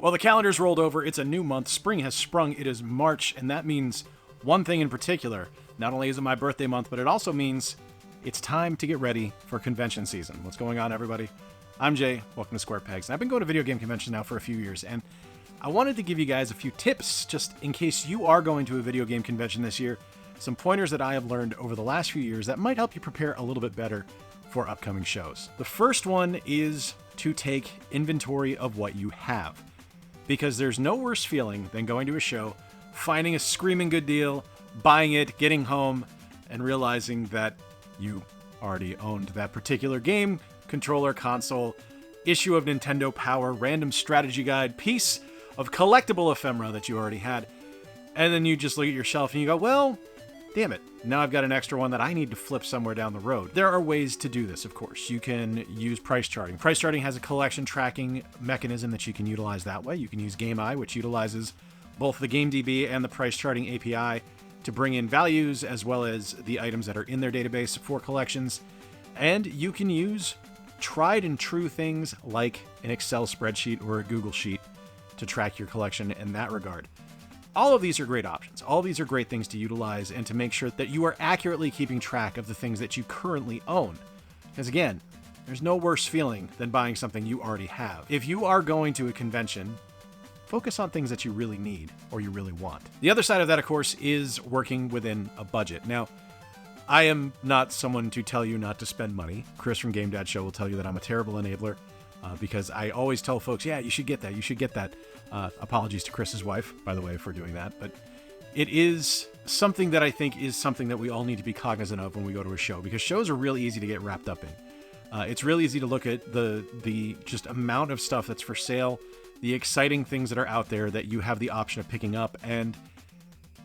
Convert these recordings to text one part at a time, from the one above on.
Well, the calendar's rolled over. It's a new month. Spring has sprung. It is March, and that means one thing in particular. Not only is it my birthday month, but it also means it's time to get ready for convention season. What's going on, everybody? I'm Jay. Welcome to Square Pegs. I've been going to video game conventions now for a few years, and I wanted to give you guys a few tips just in case you are going to a video game convention this year. Some pointers that I have learned over the last few years that might help you prepare a little bit better for upcoming shows. The first one is to take inventory of what you have, because there's no worse feeling than going to a show, finding a screaming good deal, buying it, getting home, and realizing that you already owned that particular game, controller, console, issue of Nintendo Power, random strategy guide, piece of collectible ephemera that you already had. And then you just look at your shelf and you go, well, damn it, now I've got an extra one that I need to flip somewhere down the road. There are ways to do this, of course. You can use price charting. Price charting has a collection tracking mechanism that you can utilize that way. You can use GameEye, which utilizes both the GameDB and the price charting API to bring in values as well as the items that are in their database for collections. And you can use tried and true things like an Excel spreadsheet or a Google Sheet to track your collection in that regard. All of these are great options. All of these are great things to utilize and to make sure that you are accurately keeping track of the things that you currently own. Because again, there's no worse feeling than buying something you already have. If you are going to a convention, focus on things that you really need or you really want. The other side of that, of course, is working within a budget. Now, I am not someone to tell you not to spend money. Chris from Game Dad Show will tell you that I'm a terrible enabler because I always tell folks, yeah, you should get that. You should get that. Apologies to Chris's wife, by the way, for doing that. But it is something that I think is something that we all need to be cognizant of when we go to a show, because shows are really easy to get wrapped up in. It's really easy to look at the just amount of stuff that's for sale, the exciting things that are out there that you have the option of picking up, and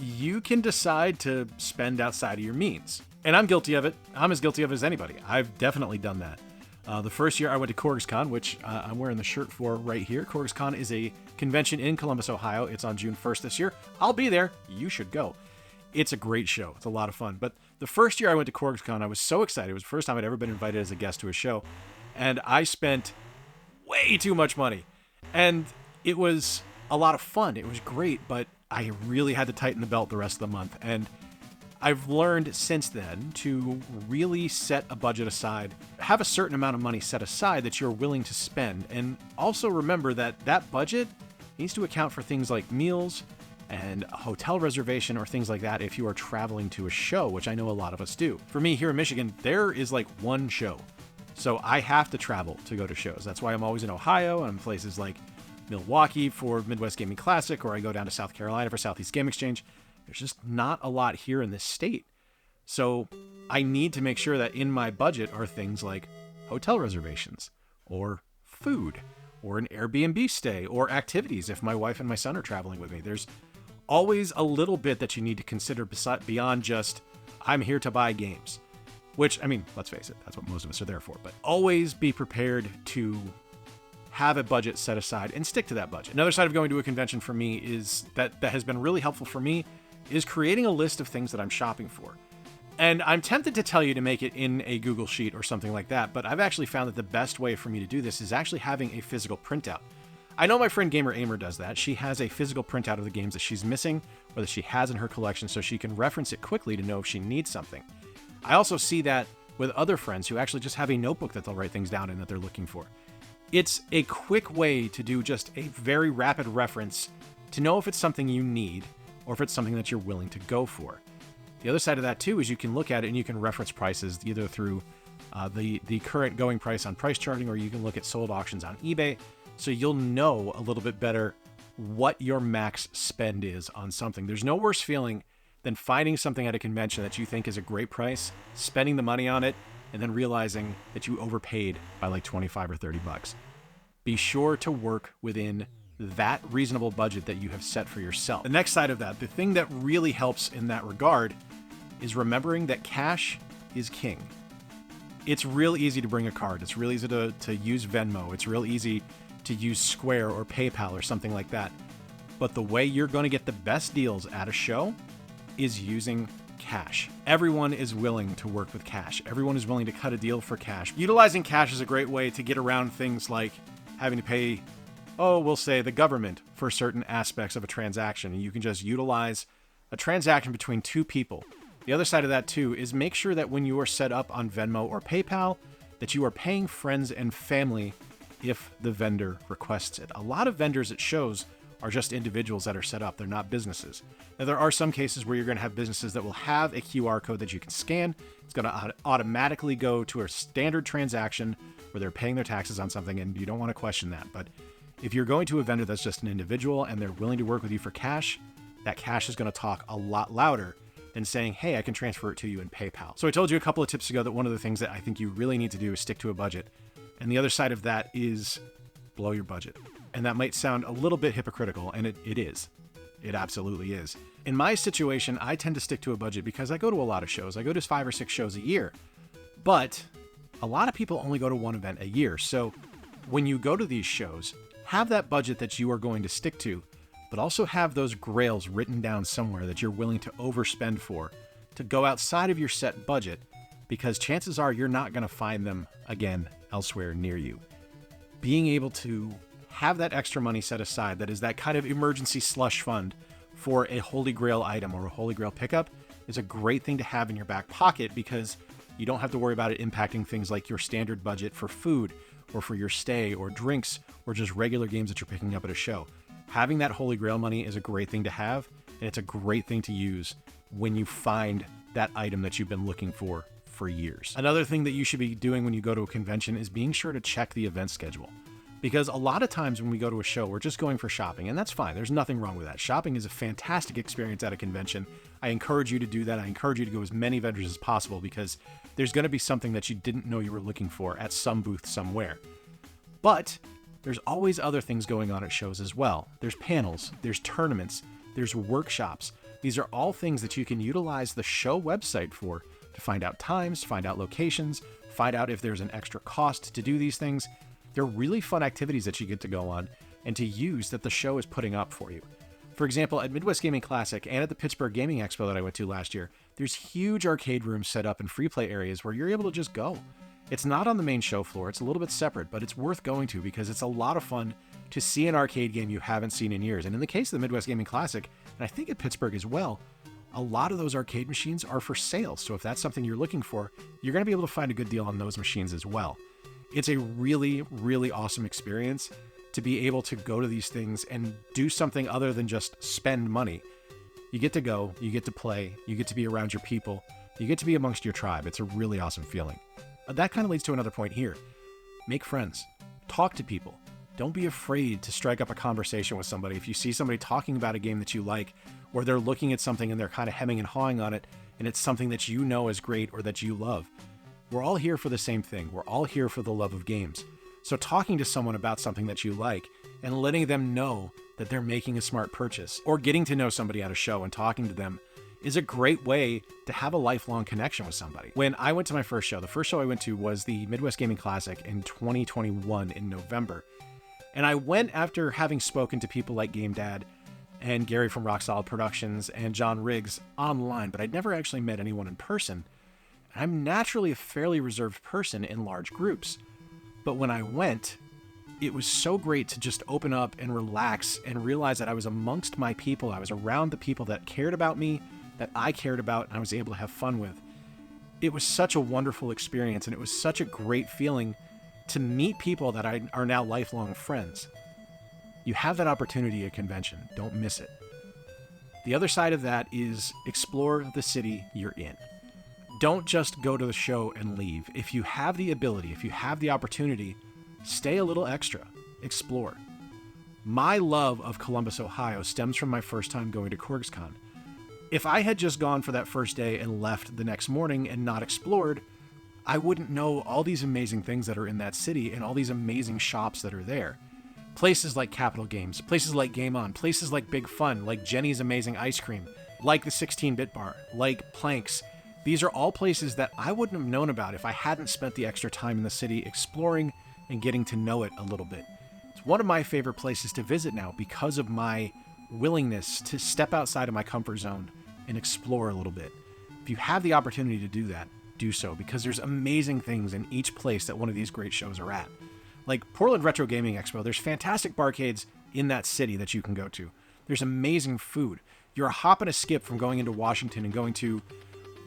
you can decide to spend outside of your means. And I'm guilty of it. I'm as guilty of it as anybody. I've definitely done that. The first year I went to CorgsCon, which I'm wearing the shirt for right here. CorgsCon is a convention in Columbus, Ohio. It's on June 1st this year. I'll be there. You should go. It's a great show. It's a lot of fun. But the first year I went to CorgsCon, I was so excited. It was the first time I'd ever been invited as a guest to a show. And I spent way too much money. And it was a lot of fun. It was great, but I really had to tighten the belt the rest of the month. And I've learned since then to really set a budget aside, have a certain amount of money set aside that you're willing to spend, and also remember that that budget needs to account for things like meals and a hotel reservation or things like that if you are traveling to a show, which I know a lot of us do. For me here in Michigan, there is like one show, so I have to travel to go to shows. That's why I'm always in Ohio and places like Milwaukee for Midwest Gaming Classic, or I go down to South Carolina for Southeast Game Exchange. There's just not a lot here in this state. So I need to make sure that in my budget are things like hotel reservations or food or an Airbnb stay or activities if my wife and my son are traveling with me. There's always a little bit that you need to consider beyond just, I'm here to buy games. Which, I mean, let's face it, that's what most of us are there for. But always be prepared to have a budget set aside and stick to that budget. Another side of going to a convention for me is that has been really helpful for me is creating a list of things that I'm shopping for. And I'm tempted to tell you to make it in a Google Sheet or something like that, but I've actually found that the best way for me to do this is actually having a physical printout. I know my friend Gamer Aimer does that. She has a physical printout of the games that she's missing or that she has in her collection so she can reference it quickly to know if she needs something. I also see that with other friends who actually just have a notebook that they'll write things down in that they're looking for. It's a quick way to do just a very rapid reference to know if it's something you need or if it's something that you're willing to go for. The other side of that too is you can look at it and you can reference prices either through the current going price on price charting, or you can look at sold auctions on eBay, so you'll know a little bit better what your max spend is on something. There's no worse feeling than finding something at a convention that you think is a great price, spending the money on it, and then realizing that you overpaid by like 25 or 30 bucks. Be sure to work within that reasonable budget that you have set for yourself. The next side of that, the thing that really helps in that regard, is remembering that cash is king. It's real easy to bring a card. It's real easy to use Venmo. It's real easy to use Square or PayPal or something like that. But the way you're going to get the best deals at a show is using cash. Everyone is willing to work with cash. Everyone is willing to cut a deal for cash. Utilizing cash is a great way to get around things like having to pay we'll say the government for certain aspects of a transaction. And you can just utilize a transaction between two people. The other side of that too is make sure that when you are set up on Venmo or PayPal, that you are paying friends and family if the vendor requests it. A lot of vendors at shows are just individuals that are set up. They're not businesses. Now, there are some cases where you're going to have businesses that will have a QR code that you can scan. It's going to automatically go to a standard transaction where they're paying their taxes on something, and you don't want to question that. But if you're going to a vendor that's just an individual and they're willing to work with you for cash, that cash is going to talk a lot louder than saying, hey, I can transfer it to you in PayPal. So I told you a couple of tips ago that one of the things that I think you really need to do is stick to a budget. And the other side of that is blow your budget. And that might sound a little bit hypocritical, and it is. It absolutely is. In my situation, I tend to stick to a budget because I go to a lot of shows. I go to 5 or 6 shows a year. But a lot of people only go to one event a year. So when you go to these shows, have that budget that you are going to stick to, but also have those grails written down somewhere that you're willing to overspend for, to go outside of your set budget, because chances are you're not going to find them again elsewhere near you. Being able to have that extra money set aside that is that kind of emergency slush fund for a Holy Grail item or a Holy Grail pickup is a great thing to have in your back pocket, because you don't have to worry about it impacting things like your standard budget for food or for your stay or drinks or just regular games that you're picking up at a show. Having that Holy Grail money is a great thing to have, and it's a great thing to use when you find that item that you've been looking for years. Another thing that you should be doing when you go to a convention is being sure to check the event schedule. Because a lot of times when we go to a show, we're just going for shopping, and that's fine. There's nothing wrong with that. Shopping is a fantastic experience at a convention. I encourage you to do that. I encourage you to go as many vendors as possible, because there's going to be something that you didn't know you were looking for at some booth somewhere. But there's always other things going on at shows as well. There's panels, there's tournaments, there's workshops. These are all things that you can utilize the show website for, to find out times, find out locations, find out if there's an extra cost to do these things. They're really fun activities that you get to go on and to use that the show is putting up for you. For example, at Midwest Gaming Classic and at the Pittsburgh Gaming Expo that I went to last year, there's huge arcade rooms set up in free play areas where you're able to just go. It's not on the main show floor, it's a little bit separate, but it's worth going to because it's a lot of fun to see an arcade game you haven't seen in years. And in the case of the Midwest Gaming Classic, and I think at Pittsburgh as well, a lot of those arcade machines are for sale. So if that's something you're looking for, you're going to be able to find a good deal on those machines as well. It's a really, really awesome experience to be able to go to these things and do something other than just spend money. You get to go, you get to play, you get to be around your people, you get to be amongst your tribe. It's a really awesome feeling. That kind of leads to another point here. Make friends. Talk to people. Don't be afraid to strike up a conversation with somebody. If you see somebody talking about a game that you like, or they're looking at something and they're kind of hemming and hawing on it, and it's something that you know is great or that you love, we're all here for the same thing. We're all here for the love of games. So talking to someone about something that you like and letting them know that they're making a smart purchase, or getting to know somebody at a show and talking to them, is a great way to have a lifelong connection with somebody. When I went to my first show, the first show I went to was the Midwest Gaming Classic in 2021 in November. And I went after having spoken to people like Game Dad and Gary from Rock Solid Productions and John Riggs online, but I'd never actually met anyone in person. I'm naturally a fairly reserved person in large groups. But when I went, it was so great to just open up and relax and realize that I was amongst my people. I was around the people that cared about me, that I cared about, and I was able to have fun with. It was such a wonderful experience, and it was such a great feeling to meet people that are now lifelong friends. You have that opportunity at convention. Don't miss it. The other side of that is explore the city you're in. Don't just go to the show and leave. If you have the ability, if you have the opportunity, stay a little extra. Explore. My love of Columbus, Ohio stems from my first time going to CorgsCon. If I had just gone for that first day and left the next morning and not explored, I wouldn't know all these amazing things that are in that city and all these amazing shops that are there. Places like Capital Games, places like Game On, places like Big Fun, like Jenny's Amazing Ice Cream, like the 16-Bit Bar, like Planks. These are all places that I wouldn't have known about if I hadn't spent the extra time in the city exploring and getting to know it a little bit. It's one of my favorite places to visit now because of my willingness to step outside of my comfort zone and explore a little bit. If you have the opportunity to do that, do so, because there's amazing things in each place that one of these great shows are at. Like Portland Retro Gaming Expo, there's fantastic barcades in that city that you can go to. There's amazing food. You're a hop and a skip from going into Washington and going to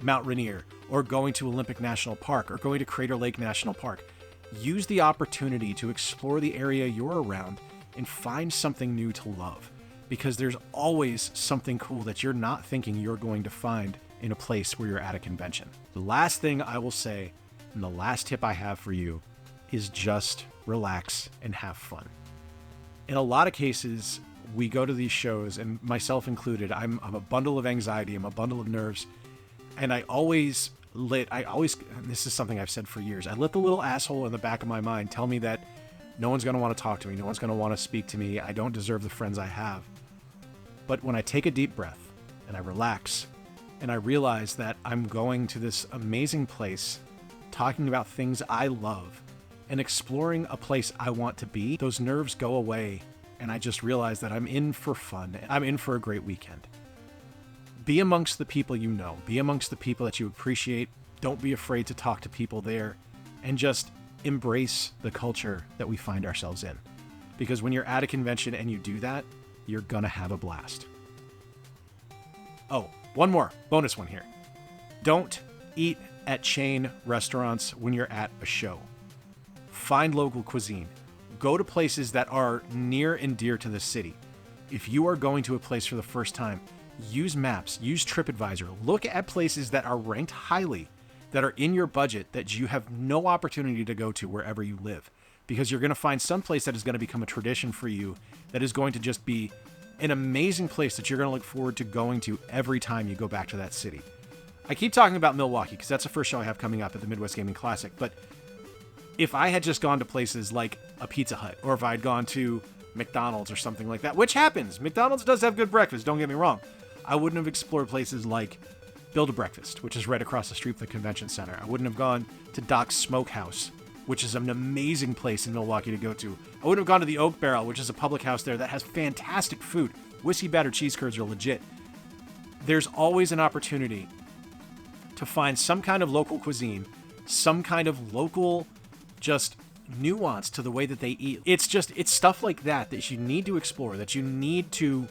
Mount Rainier, or going to Olympic National Park, or going to Crater Lake National Park. Use the opportunity to explore the area you're around and find something new to love, because there's always something cool that you're not thinking you're going to find in a place where you're at a convention. The last thing I will say, and the last tip I have for you, is just relax and have fun. In a lot of cases, we go to these shows, and myself included, I'm a bundle of anxiety, I'm a bundle of nerves, and I always, and this is something I've said for years, I let the little asshole in the back of my mind tell me that no one's going to want to talk to me, no one's going to want to speak to me, I don't deserve the friends I have. But when I take a deep breath, and I relax, and I realize that I'm going to this amazing place, talking about things I love, and exploring a place I want to be, those nerves go away, and I just realize that I'm in for fun, I'm in for a great weekend. Be amongst the people you know. Be amongst the people that you appreciate. Don't be afraid to talk to people there, and just embrace the culture that we find ourselves in. Because when you're at a convention and you do that, you're gonna have a blast. Oh, one more bonus one here. Don't eat at chain restaurants when you're at a show. Find local cuisine. Go to places that are near and dear to the city. If you are going to a place for the first time, use maps, use TripAdvisor, look at places that are ranked highly, that are in your budget, that you have no opportunity to go to wherever you live. Because you're going to find some place that is going to become a tradition for you, that is going to just be an amazing place that you're going to look forward to going to every time you go back to that city. I keep talking about Milwaukee because that's the first show I have coming up at the Midwest Gaming Classic, but if I had just gone to places like a Pizza Hut, or if I'd gone to McDonald's or something like that, which happens, McDonald's does have good breakfast, don't get me wrong, I wouldn't have explored places like Build a Breakfast, which is right across the street from the convention center. I wouldn't have gone to Doc's Smokehouse, which is an amazing place in Milwaukee to go to. I wouldn't have gone to the Oak Barrel, which is a public house there that has fantastic food. Whiskey battered cheese curds are legit. There's always an opportunity to find some kind of local cuisine, some kind of local just nuance to the way that they eat. It's stuff like that you need to explore, that you need to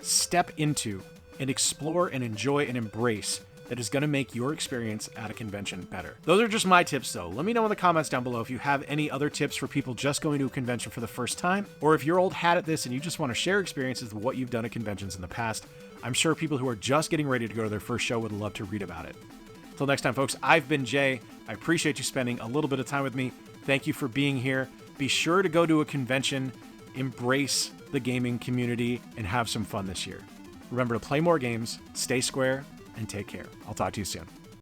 step into and explore and enjoy and embrace, that is going to make your experience at a convention better. Those are just my tips, though. Let me know in the comments down below if you have any other tips for people just going to a convention for the first time, or if you're old hat at this and you just want to share experiences of what you've done at conventions in the past. I'm sure people who are just getting ready to go to their first show would love to read about it. Until next time, folks, I've been Jay. I appreciate you spending a little bit of time with me. Thank you for being here. Be sure to go to a convention, embrace the gaming community, and have some fun this year. Remember to play more games, stay square, and take care. I'll talk to you soon.